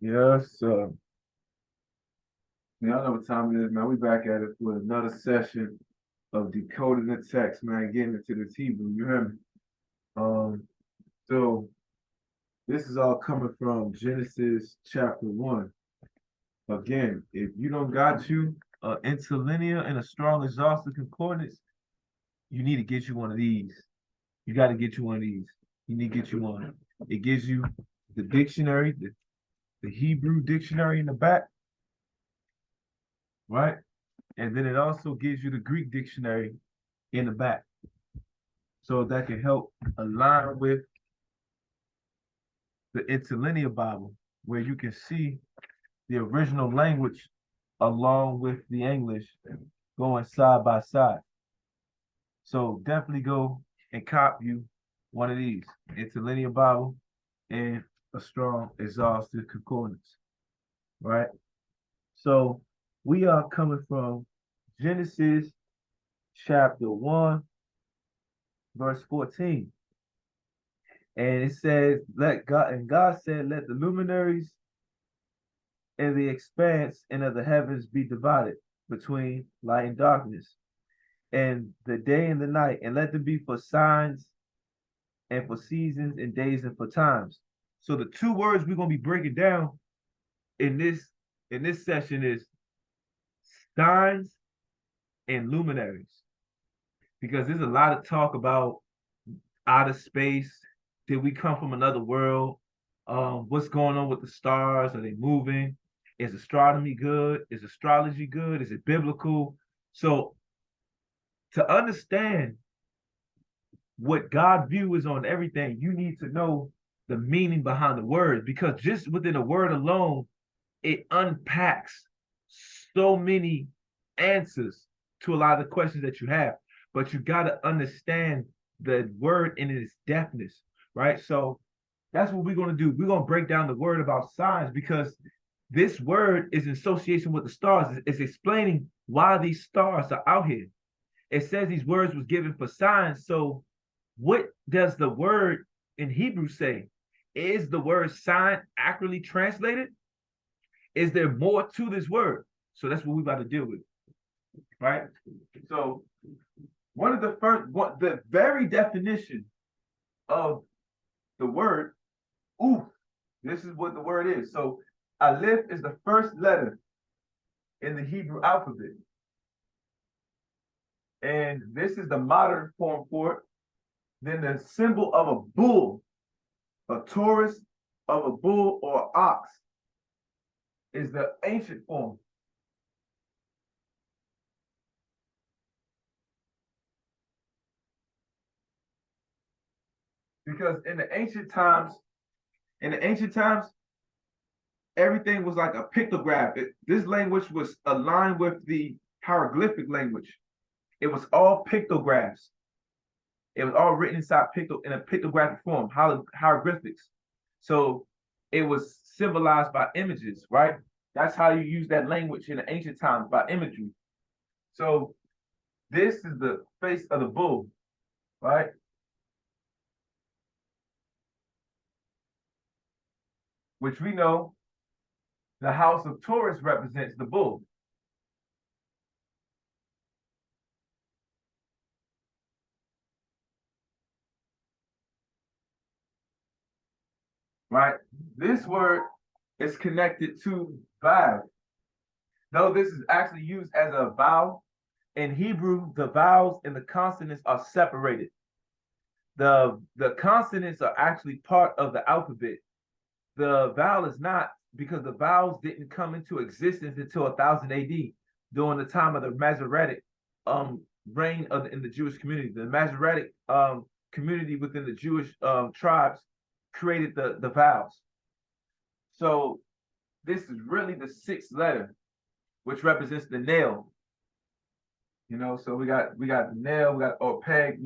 Yes, man, I know what time it is, man. We back at it with another session of decoding the text, man, getting into this Hebrew, you hear me? Um, so this is all coming from Genesis chapter 1. Again, if you don't got you interlinear and a strong exhaustive concordance, you need to get you one of these. You got to get you one of these. You need to get you one. It gives you the dictionary, the Hebrew dictionary in the back, right? And then it also gives you the Greek dictionary in the back. So that can help align with the interlinear Bible, where you can see the original language along with the English going side by side. So definitely go and cop you one of these interlinear Bible and a strong exhaustive concordance, right? So we are coming from Genesis chapter 1, verse 14. And it says, let God, and God said, let the luminaries and the expanse and of the heavens be divided between light and darkness, and the day and the night, and let them be for signs and for seasons and days and for times. So the two words we're gonna be breaking down in this session is signs and luminaries, because there's a lot of talk about outer space. Did we come from another world? What's going on with the stars? Are they moving? Is astronomy good? Is astrology good? Is it biblical? So to understand what God view is on everything, you need to know the meaning behind the word, because just within a word alone, it unpacks so many answers to a lot of the questions that you have. But you got to understand the word in its depthness, right? So that's what we're going to do. We're going to break down the word about signs, because this word is in association with the stars. It's explaining why these stars are out here. It says these words was given for signs. So what does the word in Hebrew say? Is the word sign accurately translated? Is there more to this word? So that's what we're about to deal with, right? So one of the first, the very definition of the word, oof, this is what the word is. So Aleph is the first letter in the Hebrew alphabet. And this is the modern form for it. Then the symbol of a bull, a Taurus of a bull or ox, is the ancient form. Because in the ancient times, everything was like a pictograph. This language was aligned with the hieroglyphic language. It was all pictographs. It was all written inside in a pictographic form, hieroglyphics. So it was symbolized by images, right? That's how you use that language in the ancient times, by imagery. So this is the face of the bull, right? Which we know the house of Taurus represents the bull. Right? This word is connected to Vav. Though this is actually used as a vowel, in Hebrew, the vowels and the consonants are separated. The consonants are actually part of the alphabet. The vowel is not, because the vowels didn't come into existence until 1000 AD, during the time of the Masoretic reign in the Jewish community. The Masoretic community within the Jewish tribes created the vowels. So this is really the sixth letter, which represents the nail. So we got the nail, we got or peg,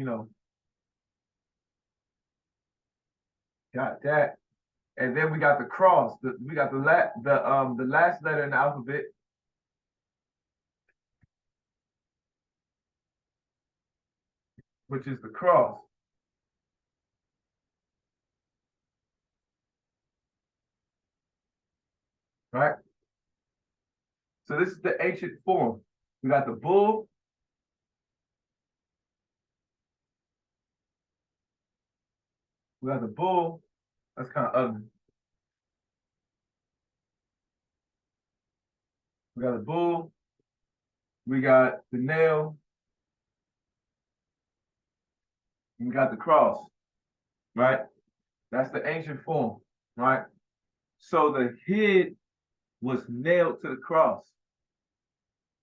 got that, and then we got the cross. We got the last letter in the alphabet, which is the cross. right? So this is the ancient form. We got the bull. We got the bull. That's kind of ugly. We got the bull. We got the nail. And we got the cross, right? That's the ancient form, right? So the head was nailed to the cross.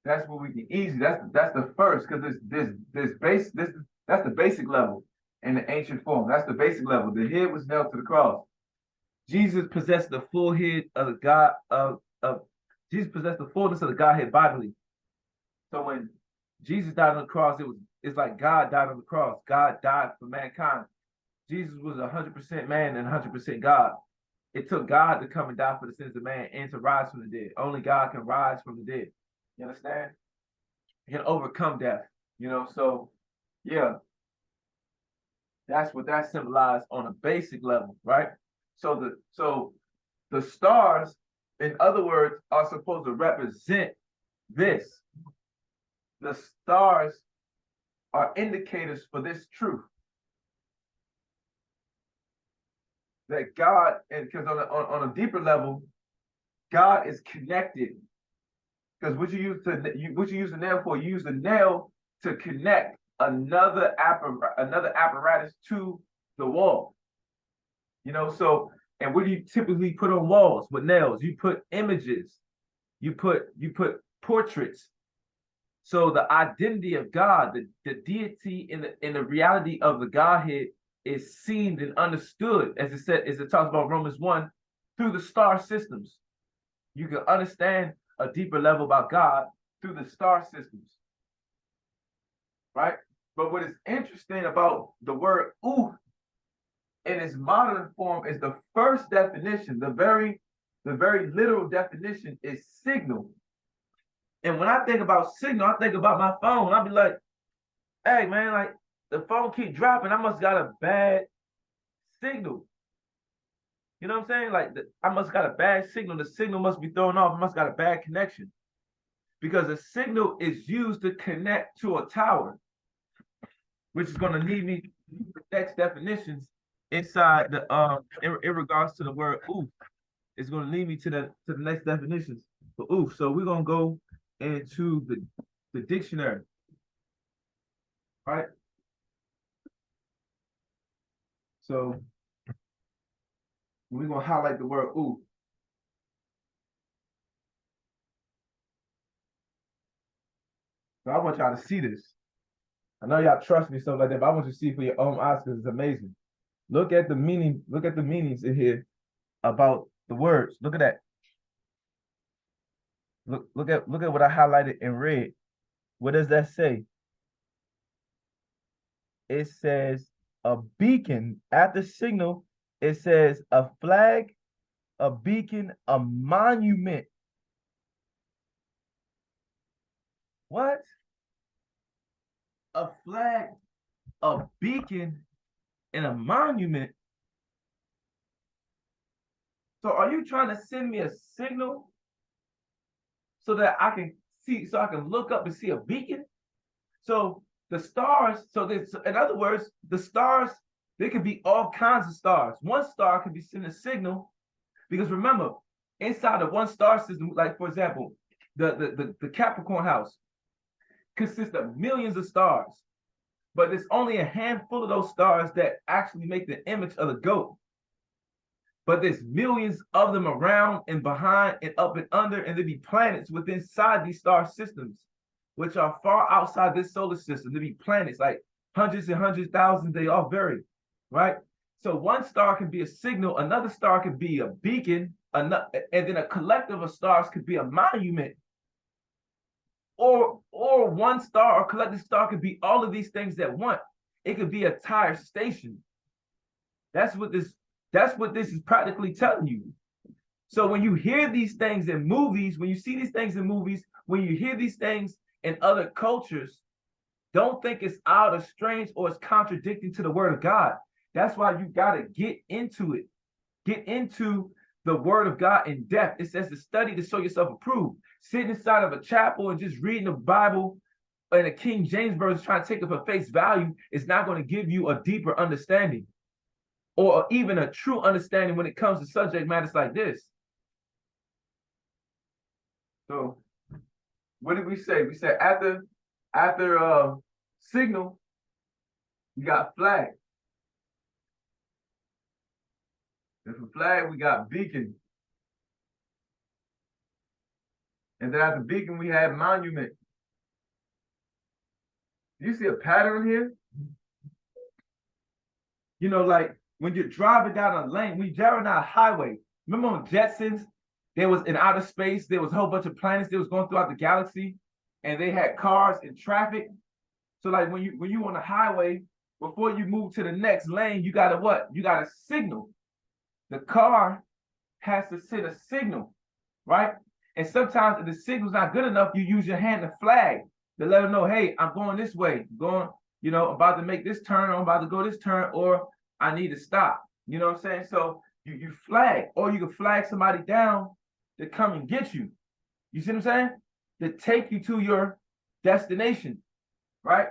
That's what we can easy. That's the first, because that's the basic level in the ancient form. That's the basic level. The head was nailed to the cross. Jesus possessed the full head of the God of Jesus possessed the fullness of the Godhead bodily. So when Jesus died on the cross, it's like God died on the cross. God died for mankind. Jesus was 100% man and 100% God. It took God to come and die for the sins of man and to rise from the dead. Only God can rise from the dead. You understand? He can overcome death. So yeah, that's what that symbolized on a basic level, right? So the stars, in other words, are supposed to represent this. The stars are indicators for this truth. That God, and because on a deeper level, God is connected. Because what you use the nail for, you use the nail to connect another apparatus to the wall. So, and what do you typically put on walls with nails? You put images, you put portraits. So the identity of God, the deity in the reality of the Godhead is seen and understood, as it talks about Romans 1, through the star systems. You can understand a deeper level about God through the star systems, right? But what is interesting about the word "ooh" in its modern form is the first definition, the very literal definition is signal. And when I think about signal, I think about my phone. I'll be like, hey man, like the phone keep dropping. I must got a bad signal. You know what I'm saying? Like I must got a bad signal. The signal must be thrown off. I must got a bad connection. Because a signal is used to connect to a tower, which is going to lead me to the next definitions inside the in regards to the word "oof." It's going to lead me to the next definitions for "oof." So we're going to go into the dictionary, right? So we're going to highlight the word "oof." So I want y'all to see this. I know y'all trust me, stuff like that, but I want you to see for your own eyes because it's amazing. Look at the meaning. Look at the meanings in here about the words. Look at that. Look at what I highlighted in red. What does that say? It says a beacon. After signal, it says a flag, a beacon, a monument. What? A flag, a beacon, and a monument. So are you trying to send me a signal so that I can see, so I can look up and see a beacon? So the stars, in other words, the stars, there could be all kinds of stars. One star could be sending a signal, because remember, inside of one star system, like for example, the Capricorn house consists of millions of stars, but there's only a handful of those stars that actually make the image of the goat. But there's millions of them around and behind and up and under, and there be planets within inside these star systems, which are far outside this solar system. There be planets like hundreds and hundreds of thousands, they all vary, right? So one star can be a signal, another star could be a beacon, and then a collective of stars could be a monument. Or one star or collective star could be all of these things at once. It could be a tire station. That's what this is practically telling you. So when you hear these things in movies, when you see these things in movies, when you hear these things in other cultures, don't think it's out or strange or it's contradicting to the word of God. That's why you got to get into it. Get into the word of God in depth. It says to study to show yourself approved. Sitting inside of a chapel and just reading the Bible in a King James version, trying to take it for face value, is not going to give you a deeper understanding or even a true understanding when it comes to subject matters like this. So what did we say? We said after signal, we got flag. And for flag, we got beacon. And then after beacon, we have monument. You see a pattern here? You know, like when you're driving down a lane, when you're driving down a highway, remember on Jetsons, there was in outer space, there was a whole bunch of planets that was going throughout the galaxy, and they had cars and traffic. So like when you on the highway, before you move to the next lane, you gotta what? You gotta signal. The car has to send a signal, right? And sometimes if the signal's not good enough, you use your hand to flag to let them know, hey, I'm going this way, going, you know, about to make this turn, or I'm about to go this turn, or I need to stop. You know what I'm saying? So you flag, or you can flag somebody down to come and get you. You see what I'm saying? To take you to your destination, right?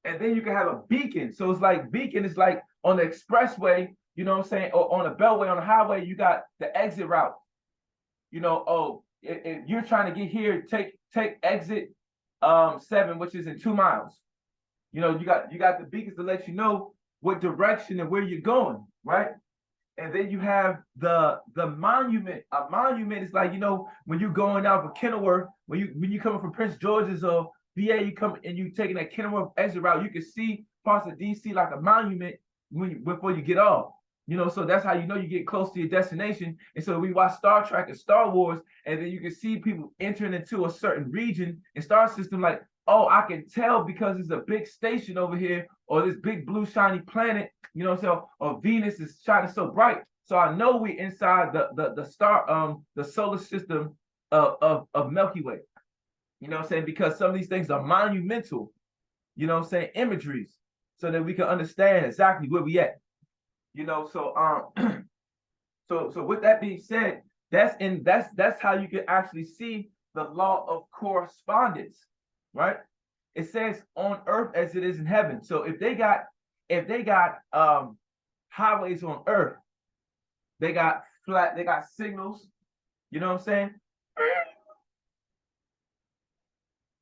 And then you can have a beacon. So it's like beacon is like on the expressway, you know what I'm saying? Or on a beltway, on the highway, you got the exit route. You know, oh, if you're trying to get here, take exit 7, which is in 2 miles. You know, you got the beacons to let you know what direction and where you're going, right? And then you have the monument. A monument is like, you know, when you're going out for Kenilworth, when you coming from Prince George's or VA, you come and you taking that Kenilworth exit route, you can see parts of DC like a monument before you get off. You know, so that's how you know you get close to your destination. And so we watch Star Trek and Star Wars, and then you can see people entering into a certain region and star system like, oh, I can tell because there's a big station over here, or this big blue shiny planet, you know, so or Venus is shining so bright. So I know we inside the star, the solar system of Milky Way. You know what I'm saying? Because some of these things are monumental, you know what I'm saying, imageries, so that we can understand exactly where we at. You know, so so with that being said, that's how you can actually see the law of correspondence, right? It says on earth as it is in heaven. So if they got highways on earth, they got signals, you know what I'm saying?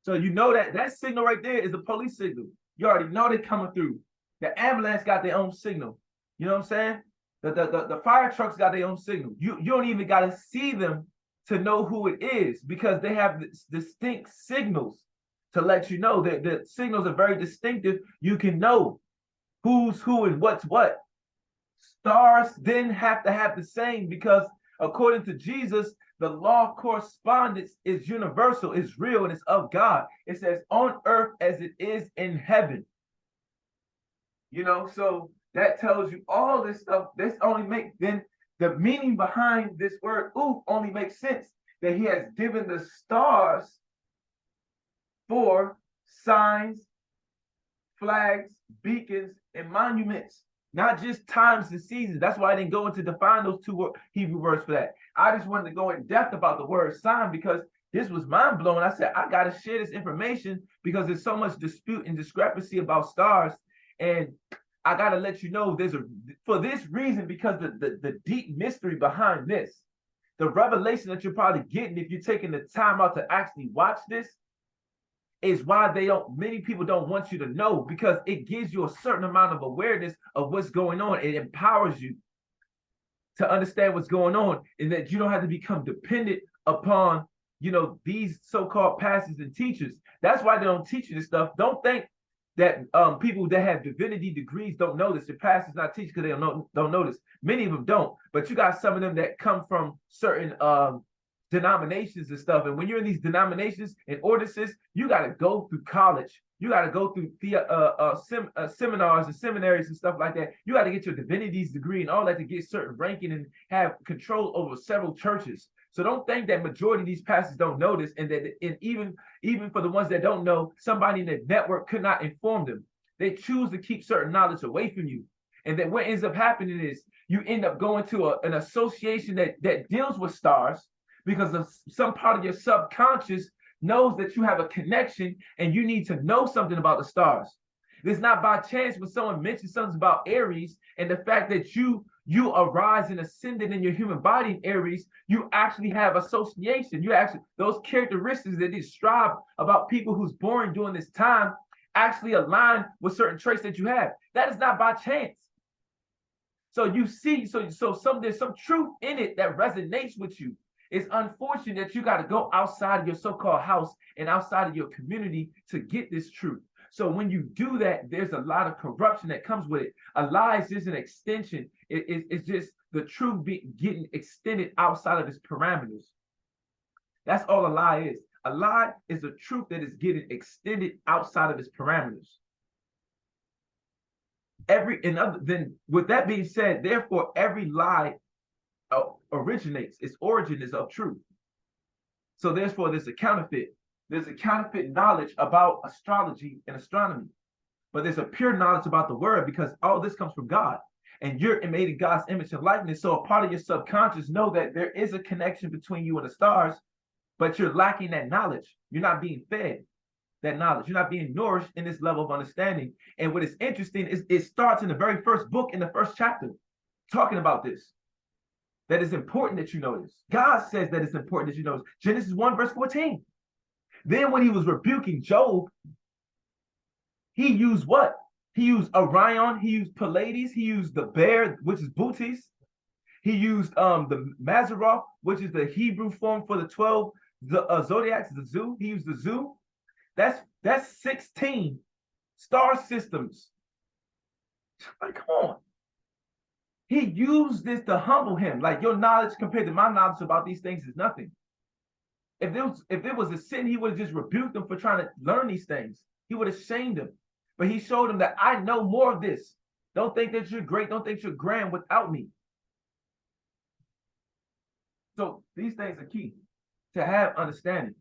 So you know that signal right there is the police signal. You already know they're coming through. The ambulance got their own signal. You know what I'm saying? The fire trucks got their own signal. You don't even got to see them to know who it is, because they have distinct signals to let you know that the signals are very distinctive. You can know who's who and what's what. Stars then have to have the same, because according to Jesus, the law of correspondence is universal, is real, and it's of God. It says on earth as it is in heaven. You know, so that tells you all this stuff. This only makes then the meaning behind this word oof only makes sense, that he has given the stars for signs, flags, beacons, and monuments, not just times and seasons. That's why I didn't go into define those two Hebrew words for that. I just wanted to go in depth about the word sign, because this was mind blowing. I said, I got to share this information because there's so much dispute and discrepancy about stars. And I got to let you know for this reason, because the deep mystery behind this, the revelation that you're probably getting if you're taking the time out to actually watch this, is why many people don't want you to know, because it gives you a certain amount of awareness of what's going on. It empowers you to understand what's going on, and that you don't have to become dependent upon, you know, these so-called pastors and teachers. That's why they don't teach you this stuff. Don't think that people that have divinity degrees don't know this. The pastors not teach because they don't know this. Many of them don't, but you got some of them that come from certain denominations and stuff. And when you're in these denominations and ordinances, you got to go through college. You got to go through seminars and seminaries and stuff like that. You got to get your divinities degree and all that to get certain ranking and have control over several churches. So don't think that majority of these pastors don't know this, and that even for the ones that don't know, somebody in the network could not inform them. They choose to keep certain knowledge away from you. And then what ends up happening is You end up going to an association that deals with stars because of some part of your subconscious knows that you have a connection and you need to know something about the stars. It's not by chance when someone mentions something about Aries and the fact that you arise and ascended in your human body in Aries, you actually have association. You actually those characteristics that describe about people who's born during this time actually align with certain traits that you have. That is not by chance. So you see, there's some truth in it that resonates with you. It's unfortunate that you got to go outside of your so-called house and outside of your community to get this truth. So when you do that, there's a lot of corruption that comes with it. A lie is just an extension. It's just the truth getting extended outside of its parameters. That's all a lie is. A lie is a truth that is getting extended outside of its parameters. Then with that being said, therefore, every lie originates, its origin is of truth. So therefore, there's a counterfeit. There's a counterfeit knowledge about astrology and astronomy, but there's a pure knowledge about the word because all this comes from God, and you're made in God's image and likeness. So a part of your subconscious know that there is a connection between you and the stars, but you're lacking that knowledge. You're not being fed that knowledge. You're not being nourished in this level of understanding. And what is interesting is it starts in the very first book, in the first chapter, talking about this. That is important that you know this. God says that it's important that you know this. Genesis 1, verse 14. Then when he was rebuking Job, he used what? He used Orion, he used Pleiades, he used the bear, which is Bootes. He used the Mazzaroth, which is the Hebrew form for the 12 zodiacs, the zoo. He used the zoo. That's 16 star systems. Like, come on. He used this to humble him. Like, your knowledge compared to my knowledge about these things is nothing. If there was a sin, he would have just rebuked them for trying to learn these things. He would have shamed them. But he showed them that I know more of this. Don't think that you're great. Don't think you're grand without me. So these things are key to have understanding.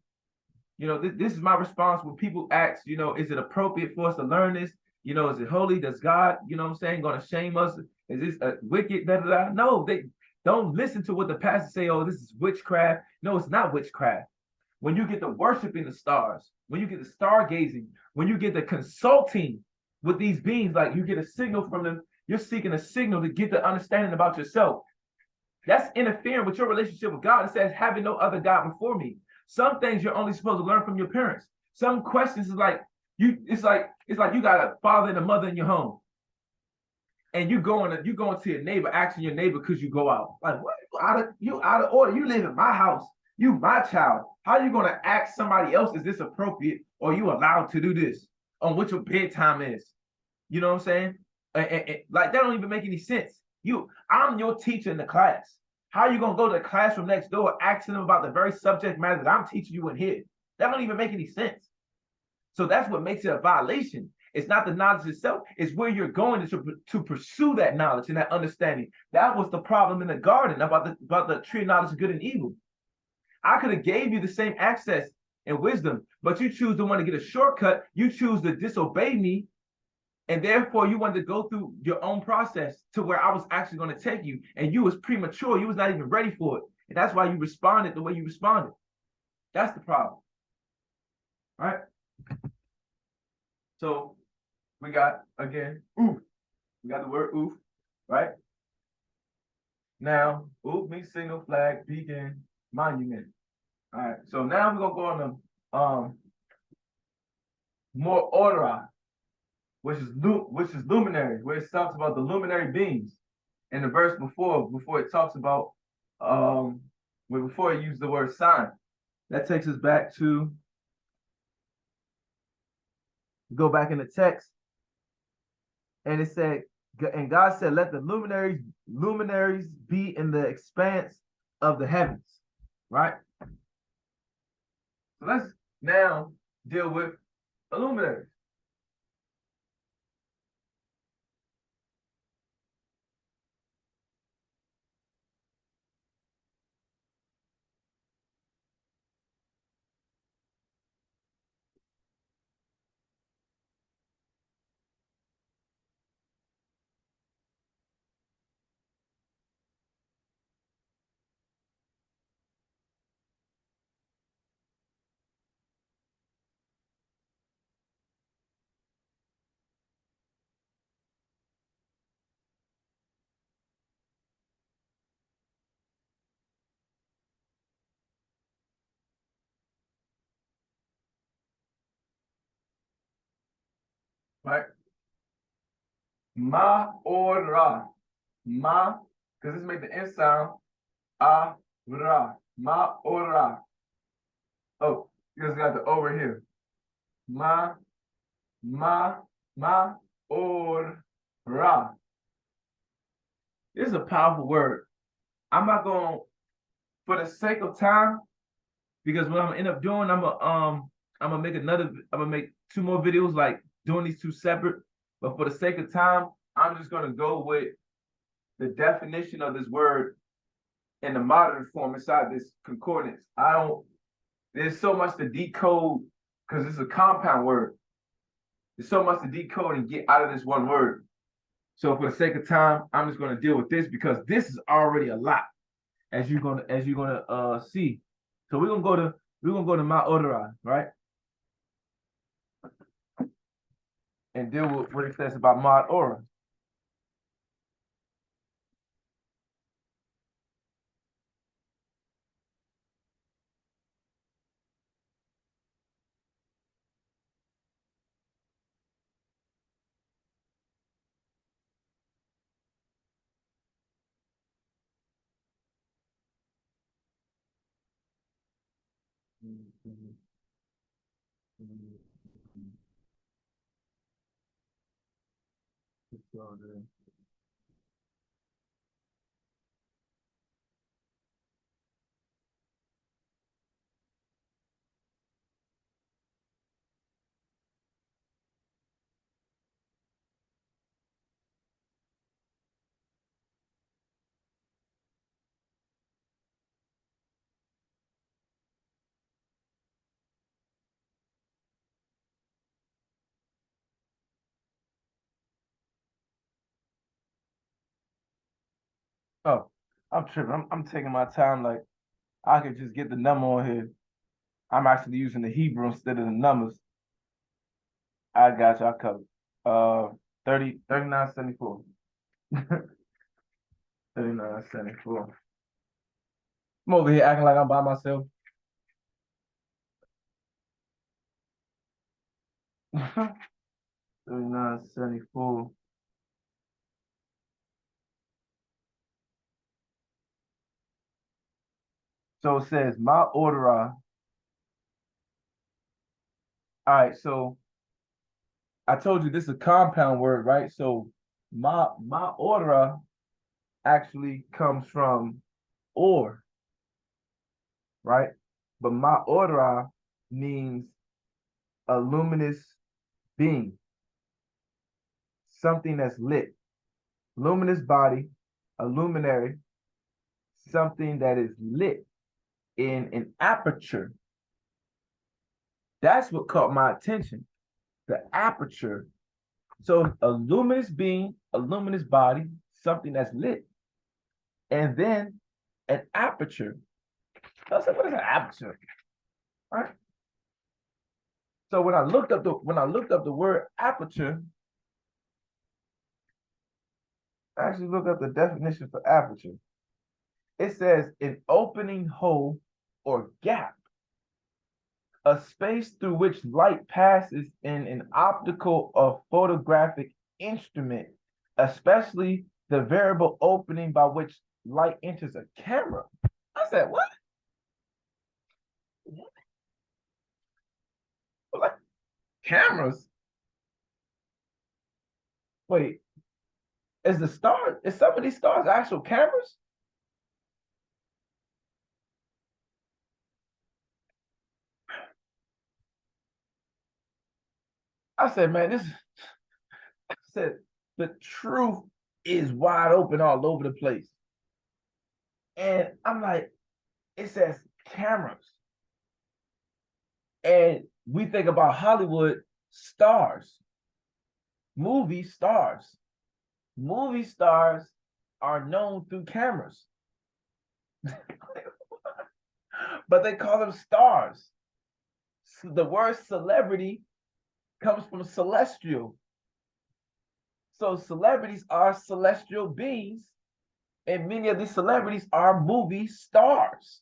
You know, this is my response when people ask, you know, is it appropriate for us to learn this? You know, is it holy? Does God, you know what I'm saying, going to shame us? Is this a wicked? Da, da, da? No, they don't listen to what the pastor say, oh, this is witchcraft. No, it's not witchcraft. When you get the worshiping the stars, when you get the stargazing, when you get the consulting with these beings, like you get a signal from them, you're seeking a signal to get the understanding about yourself. That's interfering with your relationship with God. It says, having no other God before me. Some things you're only supposed to learn from your parents. Some questions is like it's like you got a father and a mother in your home, and you going to your neighbor, asking your neighbor because you go out. Like, what? You out of order. You live in my house. You my child. How are you going to ask somebody else, is this appropriate, or you allowed to do this on what your bedtime is? You know what I'm saying? Like, that don't even make any sense. I'm your teacher in the class. How are you going to go to the classroom next door asking them about the very subject matter that I'm teaching you in here? That don't even make any sense. So that's what makes it a violation. It's not the knowledge itself. It's where you're going to pursue that knowledge and that understanding. That was the problem in the garden about the tree of knowledge of good and evil. I could have gave you the same access and wisdom, but you choose to want to get a shortcut. You choose to disobey me, and therefore you wanted to go through your own process to where I was actually going to take you, and you was premature. You was not even ready for it, and that's why you responded the way you responded. That's the problem. All right. So we got, again, oof. We got the word oof, right? Now, oof means signal, flag, beacon, monument. All right. So now we're gonna go on the more order, which is luminary, where it talks about the luminary beings. In the verse before it talks about before it used the word sign. That takes us back to go back in the text, and it said, and God said, let the luminaries be in the expanse of the heavens, right? So let's now deal with luminaries. right? Ma or ra. Ma, because this make the N sound. A ra. Ma or ra. Oh, you guys got the over here. Ma, ma, ma or ra. This is a powerful word. I'm not going, for the sake of time, because what I'm gonna end up doing, I'm gonna make two more videos, like doing these two separate. But for the sake of time, I'm just gonna go with the definition of this word in the modern form inside this concordance. There's so much to decode because it's a compound word. There's so much to decode and get out of this one word. So for the sake of time, I'm just gonna deal with this because this is already a lot, as you're gonna see. So we're gonna go to Mount Odoroi, right? And deal with what it says about Mount Ora. Oh, I'm tripping. I'm taking my time. Like I could just get the number on here. I'm actually using the Hebrew instead of the numbers. I got y'all covered. 39.74. 39.74. I'm over here acting like I'm by myself. 39.74. So it says my order. All right, so I told you this is a compound word, right? So my order actually comes from or, right? But my order means a luminous being, something that's lit, luminous body, a luminary, something that is lit in an aperture. That's what caught my attention, the aperture. So a luminous being, a luminous body, something that's lit, and then an aperture. I was like, what is an aperture? All right. So when I looked up the word aperture, I actually looked up the definition for aperture. It says an opening hole or gap, a space through which light passes in an optical or photographic instrument, especially the variable opening by which light enters a camera. I said, what? Like, cameras? Wait, is some of these stars actual cameras? I said, man, I said, the truth is wide open all over the place. And I'm like, it says cameras. And we think about Hollywood stars, movie stars. Movie stars are known through cameras, but they call them stars. So the word celebrity comes from celestial. So celebrities are celestial beings, and many of these celebrities are movie stars.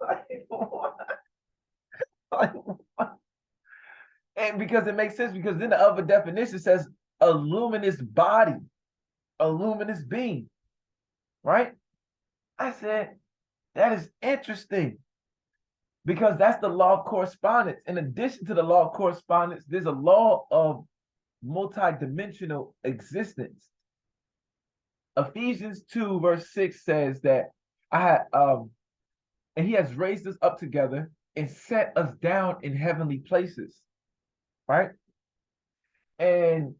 Like, And because it makes sense, because then the other definition says a luminous body, a luminous being, right? I said, that is interesting because that's the law of correspondence. In addition to the law of correspondence, there's a law of multidimensional existence. Ephesians 2 verse 6 says that and he has raised us up together and set us down in heavenly places, right? And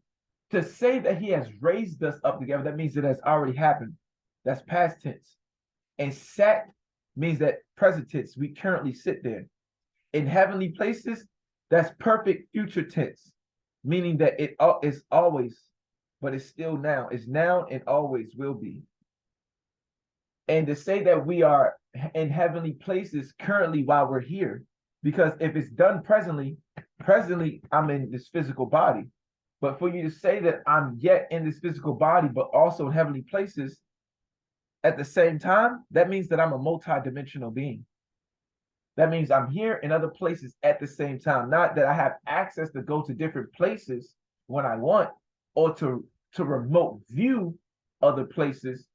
to say that he has raised us up together, that means it has already happened. That's past tense. And sat means that present tense, we currently sit there. In heavenly places, that's perfect future tense, meaning that it is always, but it's still now. It's now and always will be. And to say that we are in heavenly places currently while we're here, because if it's done presently I'm in this physical body. But for you to say that I'm yet in this physical body, but also in heavenly places at the same time, that means that I'm a multidimensional being. That means I'm here in other places at the same time. Not that I have access to go to different places when I want, or to remote view other places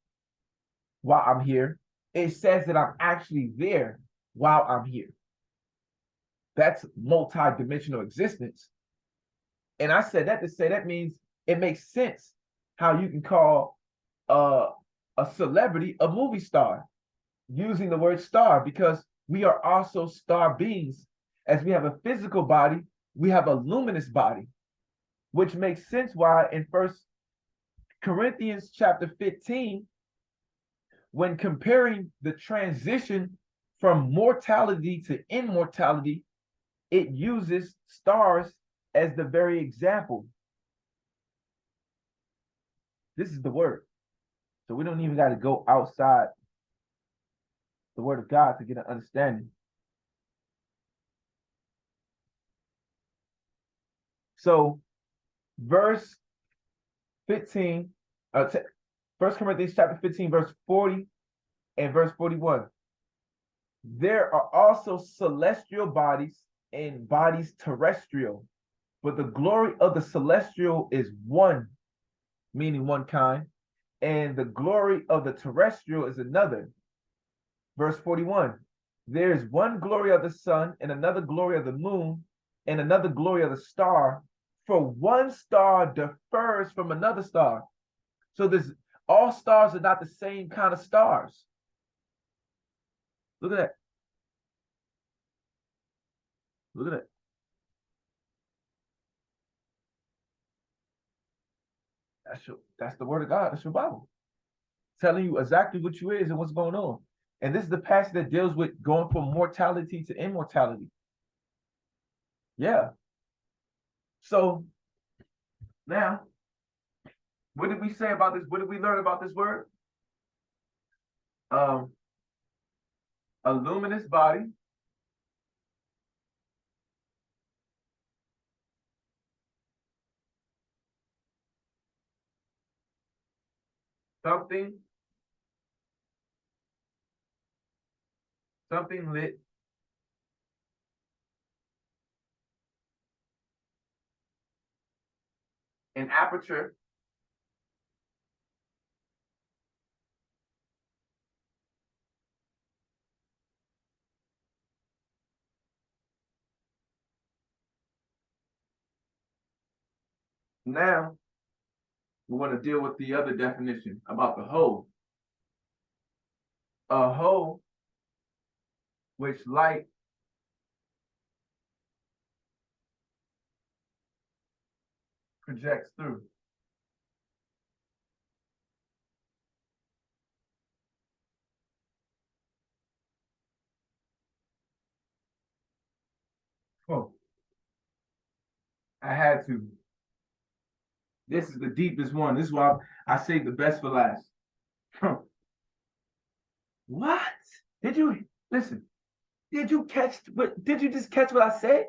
while I'm here. It says that I'm actually there while I'm here. That's multidimensional existence. And I said that to say that means it makes sense how you can call a celebrity a movie star, using the word star, because we are also star beings. As we have a physical body, we have a luminous body, which makes sense why in 1 Corinthians chapter 15, when comparing the transition from mortality to immortality, it uses stars as the very example. This is the word. So we don't even got to go outside the word of God to get an understanding. So verse 15, 1 Corinthians chapter 15, verse 40 and verse 41. There are also celestial bodies and bodies terrestrial, but the glory of the celestial is one, meaning one kind, and the glory of the terrestrial is another. Verse 41, there is one glory of the sun, and another glory of the moon, and another glory of the star, for one star differs from another star. So all stars are not the same kind of stars. Look at that. Look at that. That's the word of God. That's your Bible, telling you exactly what you is and what's going on. And this is the passage that deals with going from mortality to immortality. Yeah. So now, what did we say about this? What did we learn about this word? A luminous body, something lit, an aperture, now we want to deal with the other definition about the whole. A whole which light projects through. Oh, I had to. This is the deepest one. This is why I saved the best for last. What? Did you listen? Did you catch what? Did you just catch what I said?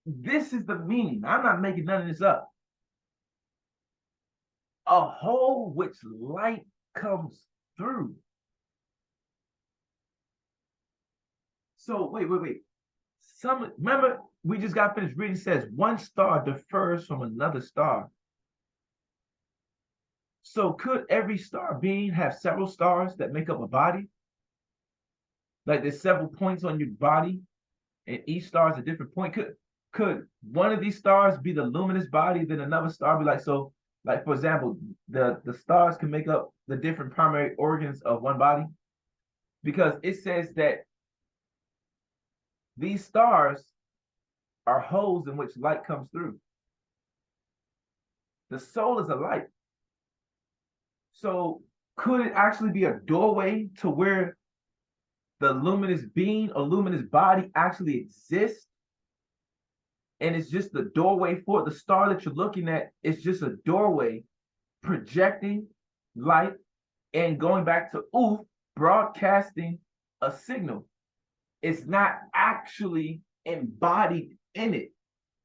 This is the meaning. I'm not making none of this up. A hole which light comes through. So wait. Remember, we just got finished reading, says one star differs from another star. So could every star being have several stars that make up a body? Like there's several points on your body, and each star is a different point. Could one of these stars be the luminous body, then another star be like, so, like for example, the stars can make up the different primary organs of one body? Because it says that these stars are holes in which light comes through. The soul is a light. So could it actually be a doorway to where the luminous being or luminous body actually exists? And it's just the doorway for it. The star that you're looking at is just a doorway projecting light and going back to Oof, broadcasting a signal. It's not actually embodied in it,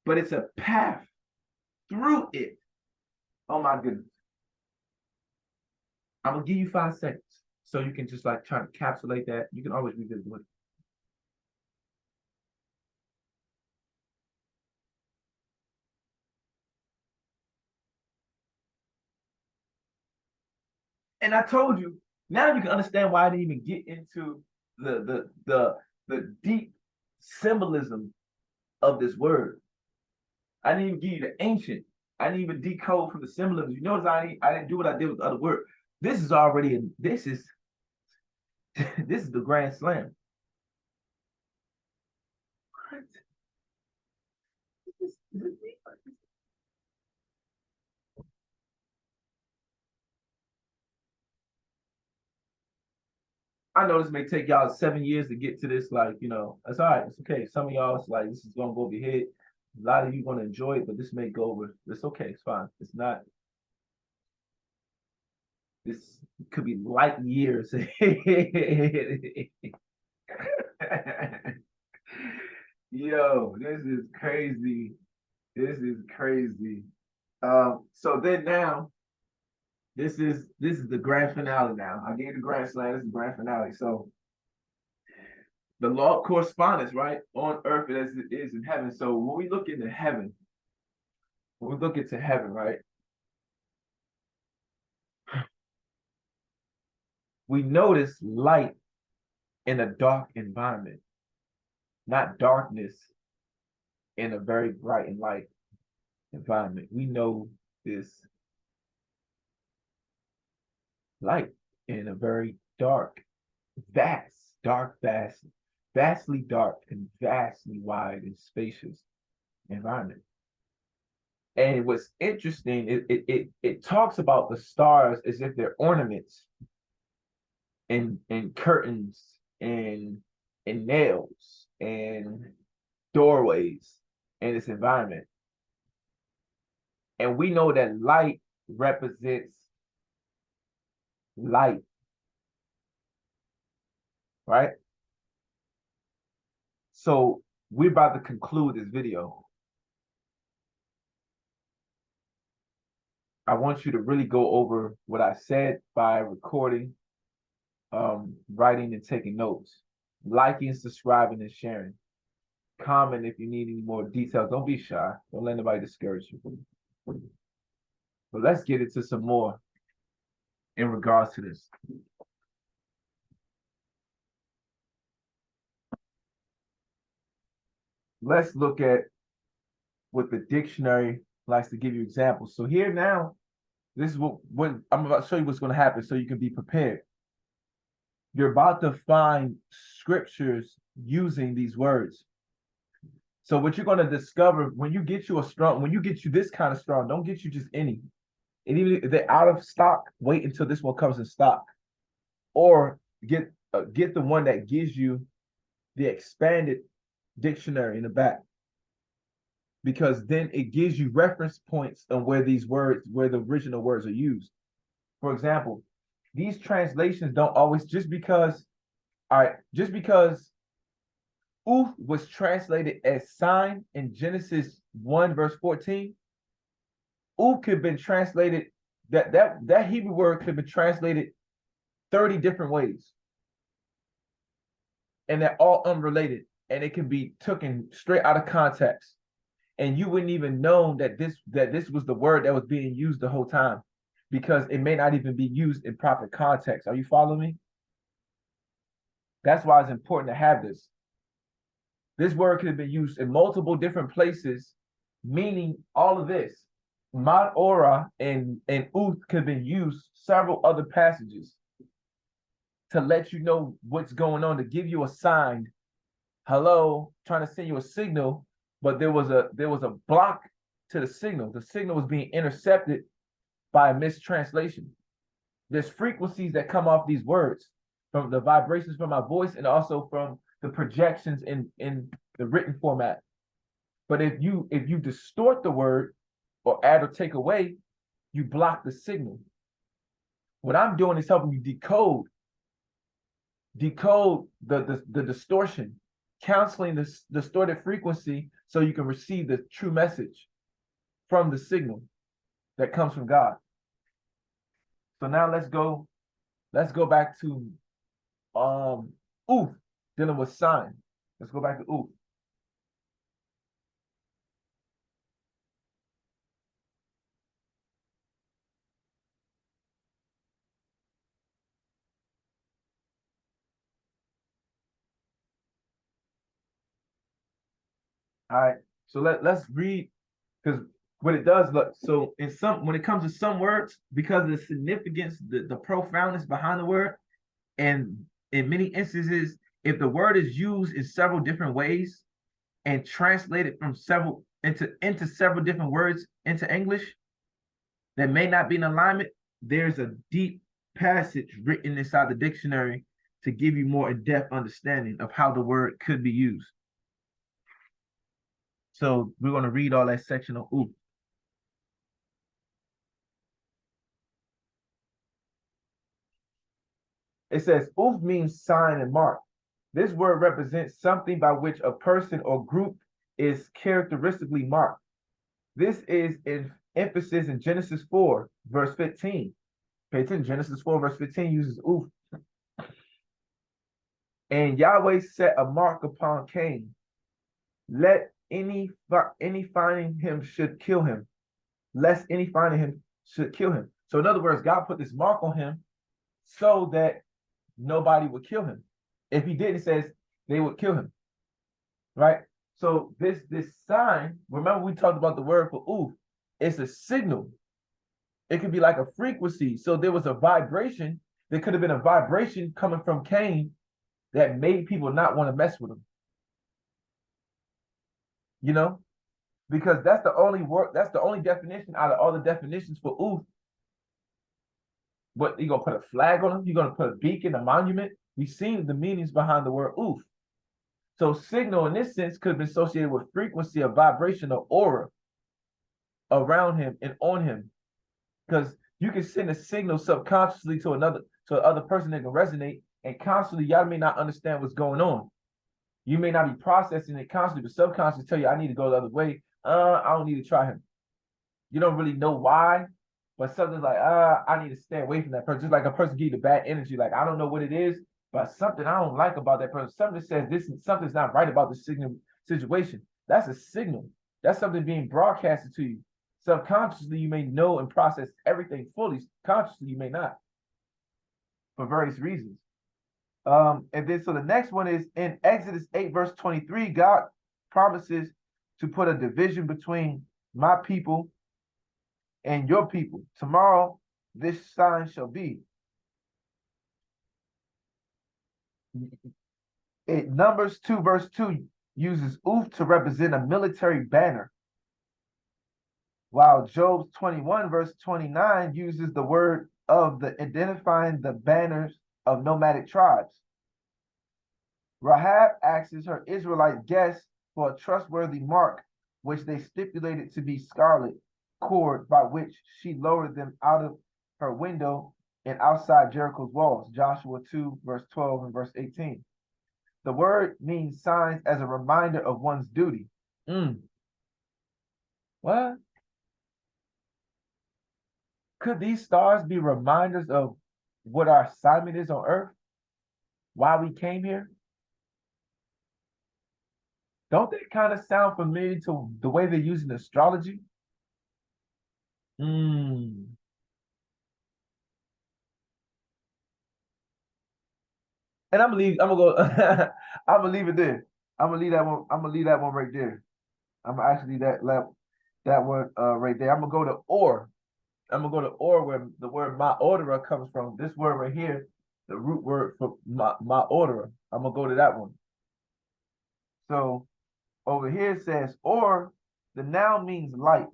but it's a path through it. Oh my goodness. I'm gonna give you 5 seconds so you can just like try to encapsulate that. You can always revisit it. And I told you, now you can understand why I didn't even get into the deep symbolism of this word. I didn't even give you the ancient. I didn't even decode from the symbolism. You notice I didn't do what I did with the other word. This is already this is this is the grand slam. What? Is this me? I know this may take y'all 7 years to get to this. Like, you know, that's all right. It's okay. Some of y'all, it's like, this is going to go over your head. A lot of you going to enjoy it, but this may go over. It's okay. It's fine. It's not. This could be light years. Yo, this is crazy. This is crazy. So then now, this is the grand finale now. I gave the grand slam. This is the grand finale. So the law of correspondence, right? On earth as it is in heaven. So when we look into heaven, right? We notice light in a dark environment, not darkness in a very bright and light environment. We know this light in a very dark, vastly dark and vastly wide and spacious environment. And what's interesting, it talks about the stars as if they're ornaments and curtains and nails and doorways in this environment. And we know that light represents light, right? So we're about to conclude this video. I want you to really go over what I said by recording, writing and taking notes, liking, subscribing, and sharing. Comment if you need any more details. Don't be shy. Don't let anybody discourage you. But let's get into some more in regards to this. Let's look at what the dictionary likes to give you examples. So here now, this is what I'm about to show you what's going to happen so you can be prepared. You're about to find scriptures using these words. So what you're going to discover when you get you this kind of strong, don't get you just any. And even if they're out of stock, wait until this one comes in stock. Or get the one that gives you the expanded dictionary in the back. Because then it gives you reference points on where the original words are used. For example, these translations don't always, just because Oof was translated as sign in Genesis 1 verse 14, Oof could have been translated, that Hebrew word could have been translated 30 different ways. And they're all unrelated. and it can be taken straight out of context, and you wouldn't even know that this was the word that was being used the whole time, because it may not even be used in proper context. Are you following me? That's why it's important to have this. This word could have been used in multiple different places, meaning all of this. Mount Ora and Uth could have been used several other passages to let you know what's going on, to give you a sign. Hello, trying to send you a signal, but there was a block to the signal. The signal was being intercepted by a mistranslation. There's frequencies that come off these words, from the vibrations from my voice and also from the projections in the written format. But if you distort the word or add or take away, you block the signal. What I'm doing is helping you decode the distortion, counseling the distorted frequency so you can receive the true message from the signal that comes from God. So now let's go back to Oof, dealing with sign. Let's go back to Oof. All right. So let's read, because what it does, look, so when it comes to some words, because of the significance, the profoundness behind the word, and in many instances, if the word is used in several different ways and translated from several into several different words into English that may not be in alignment, there's a deep passage written inside the dictionary to give you more in-depth understanding of how the word could be used. So we're going to read all that section of Oof. It says Oof means sign and mark. This word represents something by which a person or group is characteristically marked. This is in emphasis in Genesis 4, verse 15. Pay attention, Genesis 4, verse 15 uses Oof. And Yahweh set a mark upon Cain. Let any finding him should kill him, lest any finding him should kill him. So in other words, God put this mark on him so that nobody would kill him. If he did, it says they would kill him, right? So this sign, remember we talked about the word for Oof, it's a signal. It could be like a frequency. So there was a vibration. There could have been a vibration coming from Cain that made people not want to mess with him. You know, because that's the only word, that's the only definition out of all the definitions for Oof. What, you gonna put a flag on him? You're gonna put a beacon, a monument? We've seen the meanings behind the word Oof. So signal in this sense could have been associated with frequency of vibration or aura around him and on him. Because you can send a signal subconsciously to other person that can resonate, and consciously y'all may not understand what's going on. You may not be processing it consciously, but subconsciously tell you, I need to go the other way. I don't need to try him. You don't really know why, but something's like, I need to stay away from that person. Just like a person give you the bad energy, like, I don't know what it is, but something I don't like about that person. Something says something's not right about this situation. That's a signal. That's something being broadcasted to you. Subconsciously, you may know and process everything fully. Consciously, you may not, for various reasons. And then so the next one is in Exodus 8, verse 23, God promises to put a division between my people and your people. Tomorrow, this sign shall be. Numbers 2, verse 2 uses Oof to represent a military banner, while Job 21, verse 29 uses the word of the identifying the banners of nomadic tribes. Rahab asks her Israelite guests for a trustworthy mark, which they stipulated to be scarlet cord, by which she lowered them out of her window and outside Jericho's walls. Joshua 2, verse 12 and verse 18. The word means signs as a reminder of one's duty. What? Could these stars be reminders of what our assignment is on earth? Why we came here? Don't they kind of sound familiar to the way they're using astrology? Hmm. And I'm gonna go I'm gonna leave it there. I'm gonna leave that one. I'm gonna leave that one right there. I'm gonna actually that one right there. I'm gonna go to or. I'm gonna go to or where the word my orderer comes from. This word right here, the root word for my orderer. I'm gonna go to that one. So over here it says or the noun means light.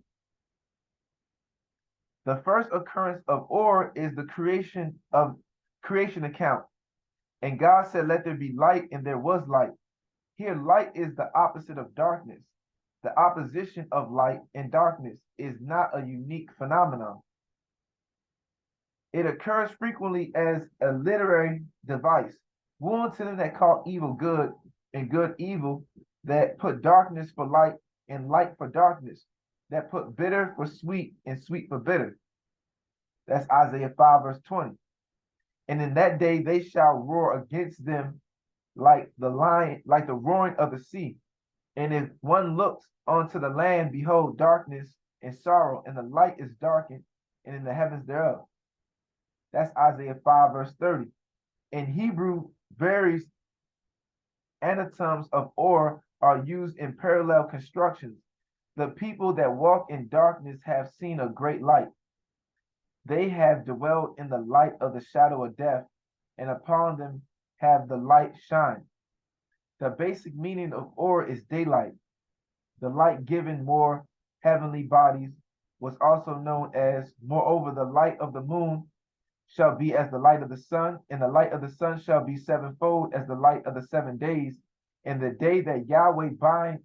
The first occurrence of or is the creation account. And God said, let there be light, and there was light. Here, light is the opposite of darkness. The opposition of light and darkness is not a unique phenomenon. It occurs frequently as a literary device. Woe unto them that call evil good and good evil, that put darkness for light and light for darkness, that put bitter for sweet and sweet for bitter. That's Isaiah 5, verse 20. And in that day they shall roar against them like the lion, like the roaring of the sea. And if one looks onto the land, behold, darkness and sorrow, and the light is darkened, and in the heavens thereof. That's Isaiah 5, verse 30. In Hebrew, various anatoms of or are used in parallel constructions. The people that walk in darkness have seen a great light. They have dwelled in the light of the shadow of death, and upon them have the light shine. The basic meaning of or is daylight. The light given more heavenly bodies was also known as, moreover, the light of the moon shall be as the light of the sun, and the light of the sun shall be sevenfold as the light of the 7 days. And the day that Yahweh bind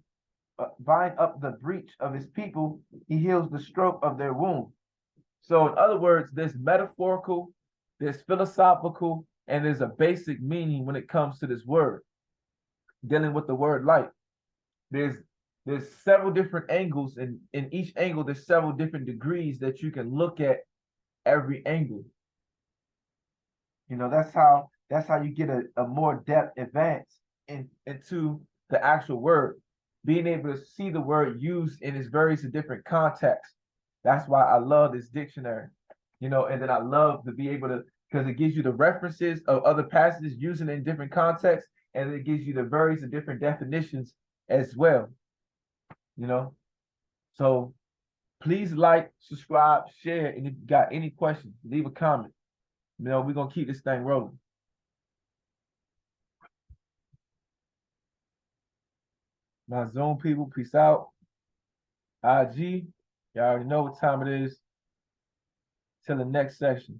up the breach of his people, he heals the stroke of their wound. So, in other words, there's metaphorical, there's philosophical, and there's a basic meaning when it comes to this word, dealing with the word light. There's there's several different angles, and in each angle, there's several different degrees that you can look at every angle. That's how you get a more depth advance into the actual word, being able to see the word used in its various different contexts. That's why I love this dictionary, and then I love to be able to, because it gives you the references of other passages using it in different contexts, and it gives you the various different definitions as well, you know. So please like, subscribe, share, and if you got any questions, leave a comment. We're gonna keep this thing rolling. My Zoom people, peace out. IG, y'all already know what time it is. Till the next section.